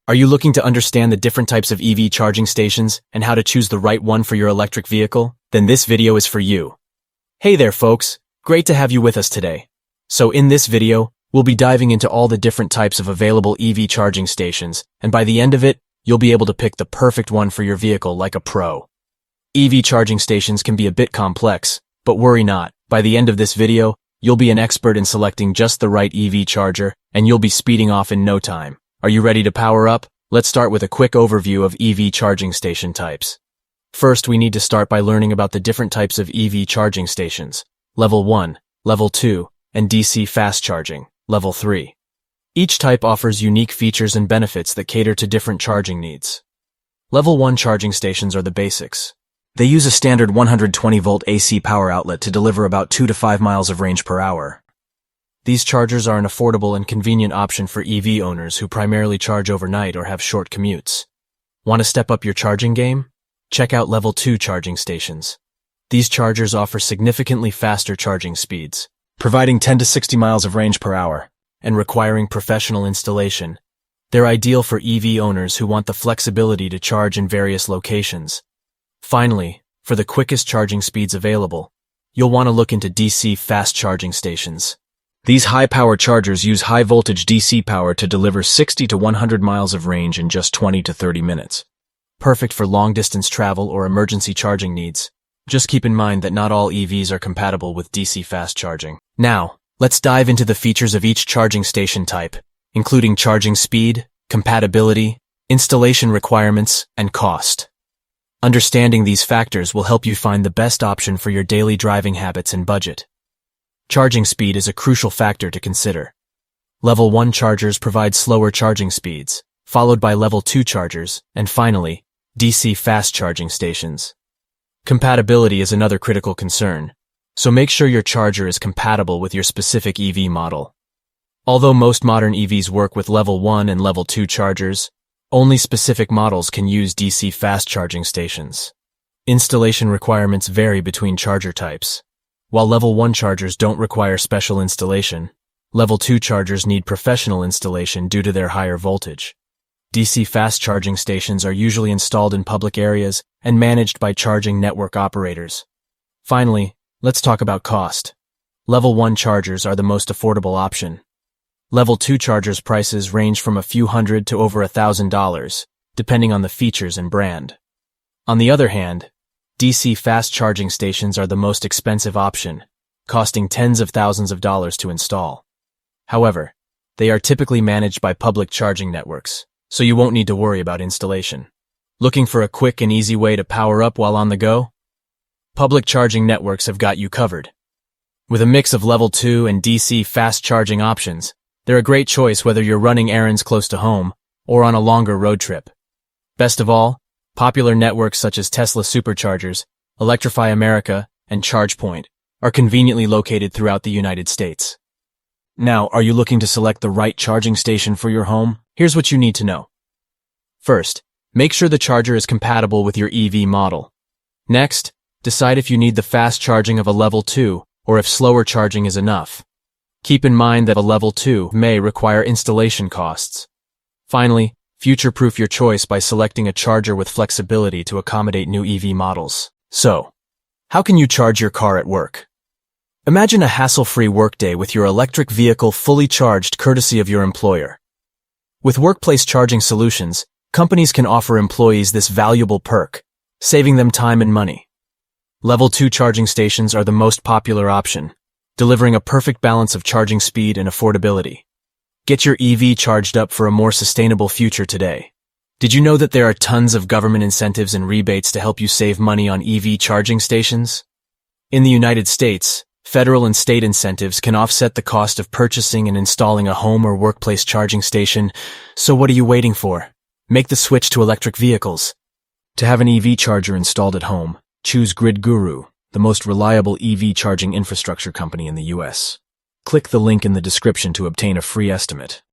Are you looking to understand the different types of EV charging stations and how to choose the right one for your electric vehicle? Then this video is for you. Hey there, folks. Great to have you with us today. So in this video, we'll be diving into all the different types of available EV charging stations, and by the end of it, you'll be able to pick the perfect one for your vehicle like a pro. EV charging stations can be a bit complex, but worry not. By the end of this video, you'll be an expert in selecting just the right EV charger, and you'll be speeding off in no time. Are you ready to power up? Let's start with a quick overview of EV charging station types. First, we need to start by learning about the different types of EV charging stations. Level 1, Level 2, and DC fast charging, Level 3. Each type offers unique features and benefits that cater to different charging needs. Level 1 charging stations are the basics. They use a standard 120-volt AC power outlet to deliver about 2 to 5 miles of range per hour. These chargers are an affordable and convenient option for EV owners who primarily charge overnight or have short commutes. Want to step up your charging game? Check out Level 2 charging stations. These chargers offer significantly faster charging speeds, providing 10 to 60 miles of range per hour, and requiring professional installation. They're ideal for EV owners who want the flexibility to charge in various locations. Finally, for the quickest charging speeds available, you'll want to look into DC fast charging stations. These high-power chargers use high-voltage DC power to deliver 60 to 100 miles of range in just 20 to 30 minutes. Perfect for long-distance travel or emergency charging needs. Just keep in mind that not all EVs are compatible with DC fast charging. Now, let's dive into the features of each charging station type, including charging speed, compatibility, installation requirements, and cost. Understanding these factors will help you find the best option for your daily driving habits and budget. Charging speed is a crucial factor to consider. Level 1 chargers provide slower charging speeds, followed by Level 2 chargers, and finally, DC fast charging stations. Compatibility is another critical concern, so make sure your charger is compatible with your specific EV model. Although most modern EVs work with Level 1 and Level 2 chargers, only specific models can use DC fast charging stations. Installation requirements vary between charger types. While Level 1 chargers don't require special installation, Level 2 chargers need professional installation due to their higher voltage. DC fast charging stations are usually installed in public areas and managed by charging network operators. Finally, let's talk about cost. Level 1 chargers are the most affordable option. Level 2 chargers' prices range from a few hundred to over $1,000, depending on the features and brand. On the other hand, DC fast charging stations are the most expensive option, costing tens of thousands of dollars to install. However, they are typically managed by public charging networks, so you won't need to worry about installation. Looking for a quick and easy way to power up while on the go? Public charging networks have got you covered. With a mix of Level 2 and DC fast charging options, they're a great choice whether you're running errands close to home or on a longer road trip. Best of all, popular networks such as Tesla Superchargers, Electrify America, and ChargePoint are conveniently located throughout the United States. Now, are you looking to select the right charging station for your home? Here's what you need to know. First, make sure the charger is compatible with your EV model. Next, decide if you need the fast charging of a Level 2 or if slower charging is enough. Keep in mind that a Level 2 may require installation costs. Finally, future-proof your choice by selecting a charger with flexibility to accommodate new EV models. So, how can you charge your car at work? Imagine a hassle-free workday with your electric vehicle fully charged courtesy of your employer. With workplace charging solutions, companies can offer employees this valuable perk, saving them time and money. Level 2 charging stations are the most popular option, delivering a perfect balance of charging speed and affordability. Get your EV charged up for a more sustainable future today. Did you know that there are tons of government incentives and rebates to help you save money on EV charging stations? In the United States, federal and state incentives can offset the cost of purchasing and installing a home or workplace charging station, so what are you waiting for? Make the switch to electric vehicles. To have an EV charger installed at home, choose Grid Guru, the most reliable EV charging infrastructure company in the US. Click the link in the description to obtain a free estimate.